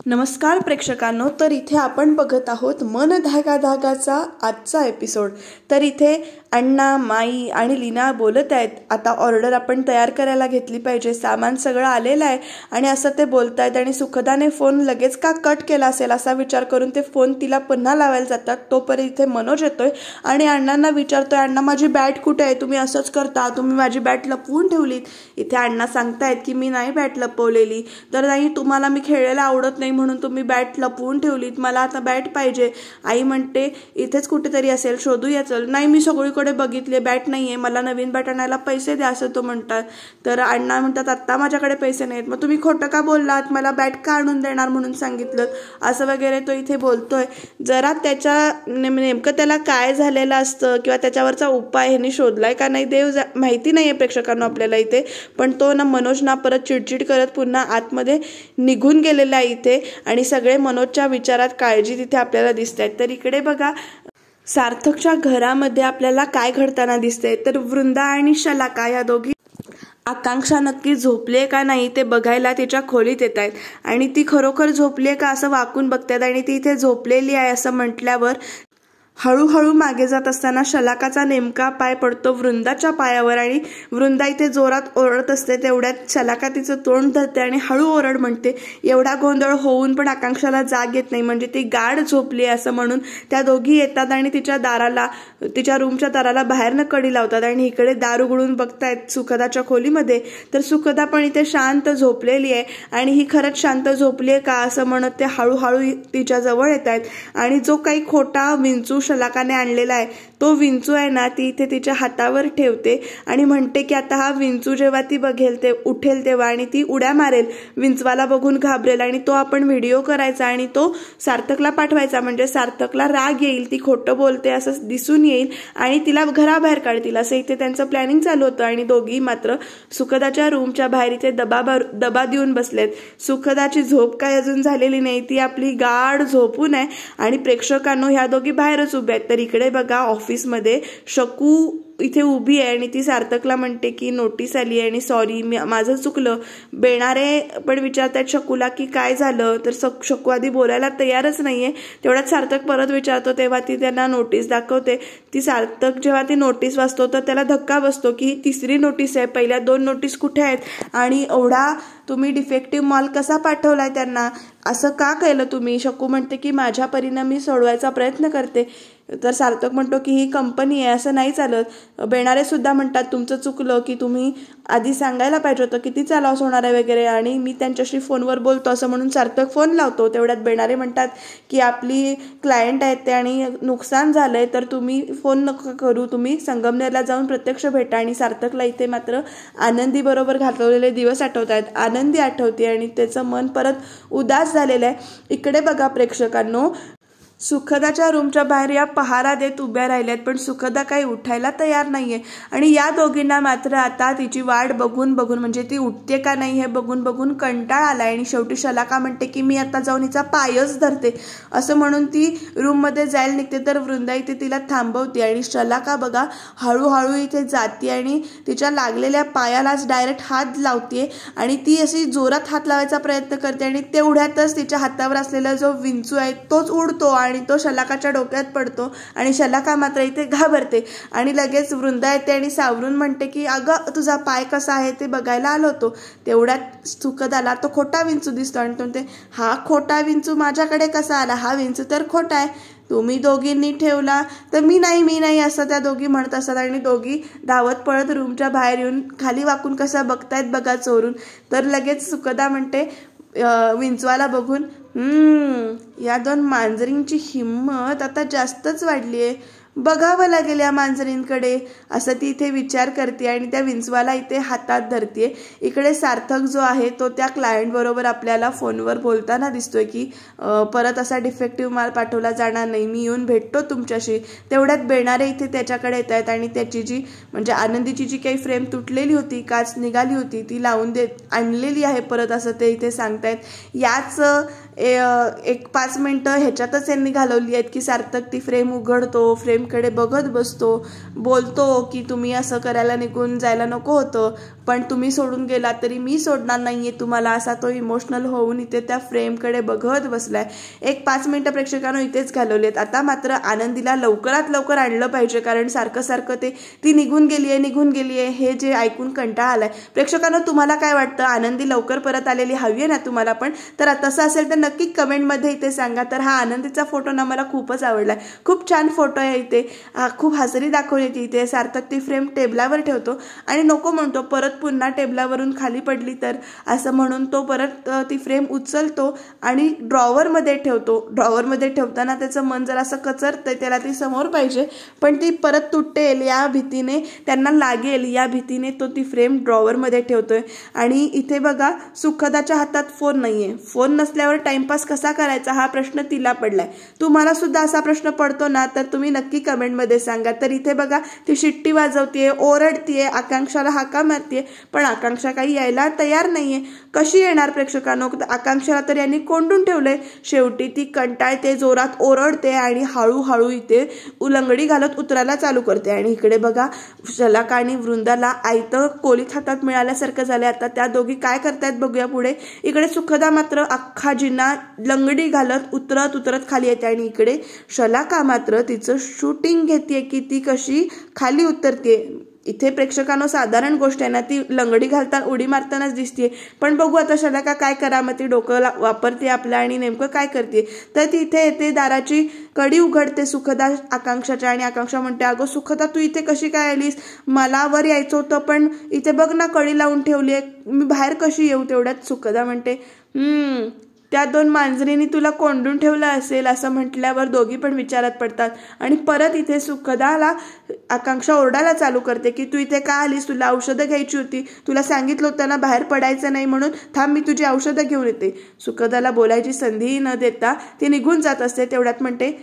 नमस्कार प्रेक्षकांनो, तर इथे आपण बघत आहोत मन धागा धागाचा आजचा एपिसोड। तर इथे अण्णा, माई आणि लीना बोलत आहेत, आता ऑर्डर आपण तयार करायला घेतली पाहिजे, सामान सगळं आलेलं आहे आणि असं ते बोलतायत। आणि सुखदाने फोन लगेच का कट केला असेल असा विचार करून ते फोन तिला पुन्हा लावायला जातात। तोपर्यंत इथे मनोज येतोय आणि अण्णांना विचारतोय, अण्णा माझी बॅट कुठे आहे, तुम्ही असंच करता, तुम्ही माझी बॅट लपवून ठेवलीत। इथे अण्णा सांगतायत की मी नाही बॅट लपवलेली, तर नाही तुम्हाला मी खेळायला आवडत नाही म्हणून तुम्ही बॅट लपवून ठेवलीत, मला आता बॅट पाहिजे। आई म्हणते इथेच कुठेतरी असेल, शोधूया चल। नाही मी सगळीकडे बघितले, बॅट नाहीये, मला नवीन बॅट आणायला पैसे द्या असं तो म्हणतात। तर अण्णा म्हणतात आता माझ्याकडे पैसे नाहीत, मग तुम्ही खोटं का बोललात, मला बॅट का आणून देणार म्हणून सांगितलं असं वगैरे तो इथे बोलतोय। जरा त्याच्या नेमकं त्याला काय झालेलं असतं किंवा त्याच्यावरचा उपाय ह्यांनी शोधलाय का नाही देव माहिती नाहीये प्रेक्षकांना आपल्याला इथे, पण तो ना मनोज ना परत चिडचिड करत पुन्हा आतमध्ये निघून गेलेला आहे इथे आणि सगळे मनोजच्या विचारात काळजी तिथे आपल्याला दिसतात। तर इकडे बघा सार्थकच्या घरामध्ये आपल्याला काय घडताना दिसतंय, तर वृंदा आणि शलाका या दोघी आकांक्षा नक्की झोपले का नाही ते बघायला तिच्या खोलीत येत आहेत आणि ती खरोखर झोपली का असं वाकून बघतात आणि ती इथे झोपलेली आहे असं म्हटल्यावर हळूहळू मागे जात असताना शलाकाचा नेमका पाय पडतो वृंदाच्या पायावर आणि वृंदा इथे जोरात ओरडत असते। तेवढ्यात शलाका तिचं तोंड धरते आणि हळू ओरड म्हणते। एवढा गोंधळ होऊन पण आकांक्षाला जाग येत नाही, म्हणजे ती गाढ झोपली असं म्हणून त्या दोघी येतात आणि तिच्या दाराला, तिच्या रूमच्या दाराला बाहेरनं कडी लावतात आणि इकडे दार उघडून बघतायत सुखदाच्या खोलीमध्ये। तर सुखदा पण इथे शांत झोपलेली आहे आणि ही खरंच शांत झोपली आहे का असं म्हणत ते हळूहळू तिच्या जवळ येत आहेत आणि जो काही खोटा विंचू शलाकाने आणलेला आहे तो विंचू आहे ना ती इथे तिच्या हातावर ठेवते आणि म्हणते की आता हा विंचू जेव्हा ती बघेल ते उठेल तेव्हा आणि ती उड्या मारेल, विंचवाला बघून घाबरेल आणि तो आपण व्हिडिओ करायचा आणि तो सार्थकला पाठवायचा, म्हणजे सार्थकला राग येईल, ती खोटं बोलते असं दिसून येईल आणि तिला घराबाहेर काढतील असं इथे त्यांचं प्लॅनिंग चालू होतं। आणि दोघी मात्र सुखदाच्या रूमच्या बाहेर इथे दबा देऊन बसलेत। सुखदाची झोप काय अजून झालेली नाही, ती आपली गाढ झोपून आहे आणि प्रेक्षकांनो ह्या दोघी बाहेरच उभ्या आहेत। तर इकडे बघा ऑफिसमध्ये शकू इथे उभी आहे आणि ती सार्थकला म्हणते की नोटीस आली आहे आणि सॉरी माझं चुकलं। बेणारे पण विचारतात शकूला की काय झालं, तर शकू आधी बोलायला तयारच नाहीये। तेवढ्यात सार्थक परत विचारतो तेव्हा ती त्यांना नोटीस दाखवते। ती सार्थक जेव्हा ती नोटीस वाचतो तर त्याला धक्का बसतो की ही तिसरी नोटीस आहे, पहिल्या दोन नोटीस कुठे आहेत आणि एवढा तुम्ही डिफेक्टिव्ह माल कसा पाठवलाय त्यांना, असं का केलं तुम्ही। शकू म्हणते की माझ्या परीने मी सोडवायचा प्रयत्न करते। तर सार्थक म्हणतो की ही कंपनी आहे, असं नाही चालत। बेणारे सुद्धा म्हणतात तुमचं चुकलं की तुम्ही आधी सांगायला पाहिजे होतं, किती लॉस होणार आहे वगैरे, आणि मी त्यांच्याशी फोनवर बोलतो असं म्हणून सार्थक फोन लावतो। तेवढ्यात बेणारे म्हणतात की आपली क्लायंट आहेत ते आणि नुकसान झालंय तर तुम्ही फोन नका करू, तुम्ही संगमनेरला जाऊन प्रत्यक्ष भेटा। आणि सार्थकला इथे मात्र आनंदी बरोबर घालवलेले दिवस आठवत आहेत, आनंदी आठवते आणि त्याचं मन परत उदास झालेलं आहे। इकडे बघा प्रेक्षकांनो सुखदाच्या रूमच्या बाहेर या पहारा देत उभ्या राहिल्यात, पण सुखदा काही उठायला तयार नाहीये आणि या दोघींना मात्र आता तिची वाट बघून बघून, म्हणजे ती उठते का नाही हे बघून बघून कंटाळ आलाय आणि शेवटी शलाका म्हणते की मी आता जाऊन हिचा पायच धरते असं म्हणून ती रूममध्ये जायला निघते। तर वृंदा इथे तिला थांबवते आणि शलाका बघा हळूहळू इथे जाते आणि तिच्या लागलेल्या पायालाच डायरेक्ट हात लावते आणि ती अशी जोरात हात लावायचा प्रयत्न करते आणि तेवढ्यातच तिच्या हातावर असलेला जो विंचू आहे तोच उडतो आणि तो शलाकाच्या डोक्यात पडतो आणि शलाका मात्र इथे घाबरते आणि लगेच वृंदा येते आणि सावरून म्हणते की अगं तुझा पाय कसा आहे ते बघायला आलो होतो। तेवढ्यात सुखदाला तो खोटा विंचू दिसतो आणि तो म्हणते हा खोटा विंचू माझ्याकडे कसा आला, हा विंचू तर खोटा आहे, तुम्ही दोघींनी ठेवला तर मी नाही असं त्या दोघी म्हणत असतात आणि दोघी धावत पळत रूमच्या बाहेर येऊन खाली वाकून कसा बघतायत बघा चोरून। तर लगेच सुखदा म्हणते विंचवाला बघून या दोन मांजरींची हिंमत आता जास्तच वाढली आहे, बघावं लागेल या मांजरींकडे असं ती इथे विचार करते आणि त्या विंचवाला इथे हातात धरते। इकडे सार्थक जो आहे तो त्या क्लायंट बरोबर आपल्याला फोनवर बोलताना दिसतोय की परत असा डिफेक्टिव्ह माल पाठवला जाणार नाही, मी येऊन भेटतो तुमच्याशी। तेवढ्यात बेणारे इथे त्याच्याकडे येत आहेत आणि त्याची जी म्हणजे आनंदीची जी काही फ्रेम तुटलेली होती, काच निघाली होती, ती लावून आणलेली आहे परत असं ते इथे सांगतायत। याच एक 5 मिनिटं ह्याच्यातच यांनी घालवली आहेत की सार्थक ती फ्रेम उघडतो, फ्रेमकडे बघत बसतो, बोलतो की तुम्ही असं करायला निघून जायला नको होतं, पण तुम्ही सोडून गेला तरी मी सोडणार नाहीये तुम्हाला, असा तो इमोशनल होऊन इथे त्या फ्रेमकडे बघत बसलाय. एक 5 मिनिटं प्रेक्षकांनो इथेच घालवलेत. आता मात्र आनंदीला लवकरात लवकर आणलं पाहिजे, कारण सारखं सारखं ती निघून गेलीये हे जे ऐकून कंटाळा आलाय. प्रेक्षकांनो तुम्हाला काय वाटतं, आनंदी लवकर परत आलेली हवी आहे ना तुम्हाला पण? तर तसं असेल तर नक्की कमेंटमध्ये इथे सांगा. तर हा आनंदीचा फोटो ना मला खूपच आवडलाय, खूप छान फोटो आहे इथे, खूप हसरी दाखवली ती इथे. सार्थक ती फ्रेम टेबलावर ठेवतो आणि नको म्हणतो परत पुन्हा टेबलावरून खाली पडली तर, असं म्हणून तो परत ती फ्रेम उचलतो आणि ड्रॉवरमध्ये ठेवतो. ड्रॉवरमध्ये ठेवताना त्याचं मन जरा असं कचरतंय, त्याला ती समोर पाहिजे पण ती परत तुटेल या भीतीने, त्यांना लागेल या भीतीने तो ती फ्रेम ड्रॉवरमध्ये ठेवतोय. आणि इथे बघा सुखदाच्या हातात फोन नाहीये. फोन नसल्यावर टाइमपास कसा करायचा हा प्रश्न तिला पडलाय. तुम्हाला सुद्धा असा प्रश्न पडतो ना? तर तुम्ही नक्की कमेंटमध्ये सांगा. तर इथे बघा ती शिट्टी वाजवतीये, ओरडतीये, आकांक्षाला हाका मारतीये, पण आकांक्षा काही यायला तयार नाहीये. कशी येणार प्रेक्षकांनो? आकांक्षाला तर यांनी कोंडून ठेवलंय. शेवटी ती कंटाळते, जोरात ओरडते आणि हळूहळू इथे उलंगडी घालत उतरायला चालू करते. आणि इकडे बघा शलाका आणि वृंदाला आयतं कोलीत हातात मिळाल्यासारखं झालंय. आता त्या दोघी काय करतायत बघूया पुढे. इकडे सुखदा मात्र अख्खा जिना लंगडी घालत उतरत उतरत खाली येते आणि इकडे शलाका मात्र तिचं शूटिंग घेते की ती कशी खाली उतरते. इथे प्रेक्षकांनो साधारण गोष्ट आहे ना, ती लंगडी घालताना उडी मारतानाच दिसते, पण बघू आता शलाका काय करामती डोकं वापरते आपल्या आणि नेमकं काय करते. तर ती इथे येते, दाराची कडी उघडते सुखदा आकांक्षाच्या आणि आकांक्षा म्हणते अगं सुखदा तू इथे कशी काय आलीस? मला वर यायचं होतं पण इथे बघ ना कडी लावून ठेवली आहे, मी बाहेर कशी येऊ? तेवढ्यात सुखदा म्हणते त्या 2 मांजरींनी तुला कोंडून ठेवलं असेल, असं म्हटल्यावर दोघी पण विचारात पडतात. आणि परत इथे सुखदाला आकांक्षा ओरडायला चालू करते की तू इथे का आलीस? तुला औषधं घ्यायची होती, तुला सांगितलं होतं ना बाहेर पडायचं नाही म्हणून, थांब मी तुझी औषधं घेऊन येते. सुखदाला बोलायची संधीही न देता ती निघून जात असते. तेवढ्यात म्हणते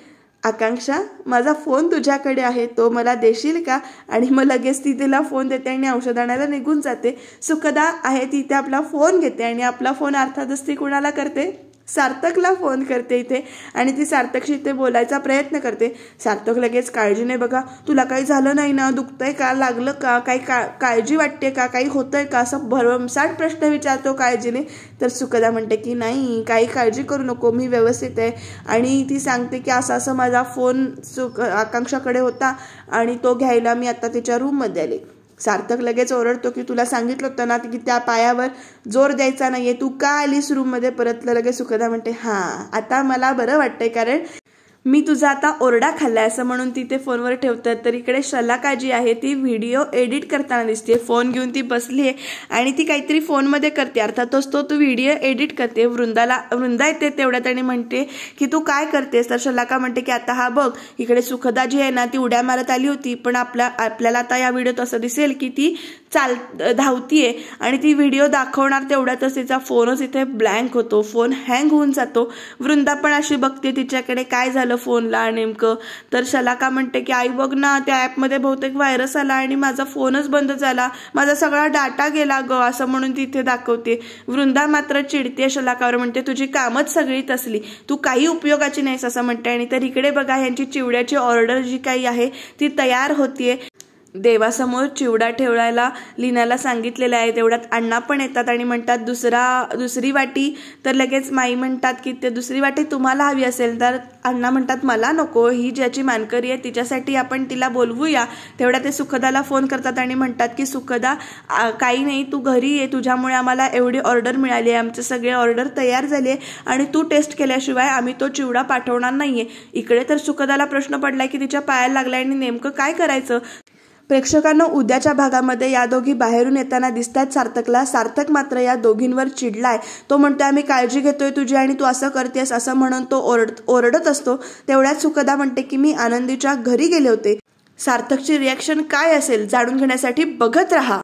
आकांक्षा माझा फोन तुझ्याकडे आहे, तो मला देशील का? आणि मग लगेच ती तिला फोन देते आणि औषध आणायला निघून जाते. सुखदा आहे तिथे आपला फोन घेते आणि आपला फोन अर्थातच ती कुणाला करते? सार्थकला फोन करते इथे आणि ती सार्थकशी इथे बोलायचा प्रयत्न करते. सार्थक लगेच काळजीने बघा तुला काही झालं नाही ना, दुखतंय का, लागलं का, काही काळजी वाटते का, काही होतंय का, असं भरमसाठ प्रश्न विचारतो काळजीने. तर सुखदा म्हणते की नाही काही काळजी करू नको, मी व्यवस्थित आहे. आणि ती सांगते की असं असं माझा फोन आकांक्षाकडे होता आणि तो घ्यायला मी आता तिच्या रूममध्ये आले. सार्थक लगेच ओरडतो की तुला सांगितलं होतं ना की त्या पायावर जोर द्यायचा नाहीये, तू का आलीस रूममध्ये परत? लगेच सुखदा म्हणते आता मला बरं वाटतंय कारण मी तुझा आता ओरडा खाल्लाय, असं म्हणून ती ते फोनवर ठेवतात. तर इकडे शलाका जी आहे ती व्हिडिओ एडिट करताना दिसते. फोन घेऊन ती बसली आहे आणि ती काहीतरी फोनमध्ये करते, अर्थातच तो व्हिडिओ एडिट करते. वृंदा येते तेवढ्यात आणि म्हणते की तू काय करतेस? तर शलाका म्हणते की आता हा बघ इकडे सुखदा जी आहे ना ती उड्या मारत आली होती, पण आपल्याला आता या व्हिडिओत असं दिसेल की ती धावतीये आणि ती व्हिडिओ दाखवणार. तेवढ्यातच तिचा फोनच इथे ब्लँक होतो, फोन हँग होऊन जातो. वृंदा पण अशी बघते तिच्याकडे काय झालं फोनला नेमकं. तर शलाका म्हणते की आई बघ ना त्या ऍपमध्ये बहुतेक व्हायरस आला आणि माझा फोनच बंद झाला, माझा सगळा डाटा गेला ग, असं म्हणून तिथे दाखवते. वृंदा मात्र चिडते शलाकावर, म्हणते तुझी कामच सगळी तसली, तू काही उपयोगाची नाहीस असं म्हणते. आणि तर इकडे बघा यांची चिवड्याची ऑर्डर जी काही आहे ती तयार होतीये. देवासमोर चिवडा ठेवायला लीनाला सांगितलेलं आहे. तेवढ्यात अण्णा पण येतात आणि म्हणतात दुसरी वाटी. तर लगेच माई म्हणतात की ते दुसरी वाटी तुम्हाला हवी असेल तर अण्णा म्हणतात मला नको, ही ज्याची मानकरी आहे तिच्यासाठी आपण तिला बोलवूया. तेवढ्या ते सुखदाला फोन करतात आणि म्हणतात की सुखदा काही नाही तू घरी ये, तुझ्यामुळे आम्हाला एवढी ऑर्डर मिळाली आहे, आमचे सगळे ऑर्डर तयार झाली आहे आणि तू टेस्ट केल्याशिवाय आम्ही तो चिवडा पाठवणार नाहीये. इकडे तर सुखदाला प्रश्न पडलाय की तिच्या पायाला लागलाय आणि नेमकं काय करायचं. प्रेक्षकांना उद्याच्या भागामध्ये या दोघी बाहेरून येताना दिसतात सार्थकला. सार्थक मात्र या दोघींवर चिडलाय. तो म्हणतो आम्ही काळजी घेतोय तुझी आणि तू असं करतेस असं म्हणून तो ओरडत असतो. तेवढ्यात सुखदा म्हणते की मी आनंदीच्या घरी गेले होते. सार्थकची रिॲक्शन काय असेल जाणून घेण्यासाठी बघत राहा.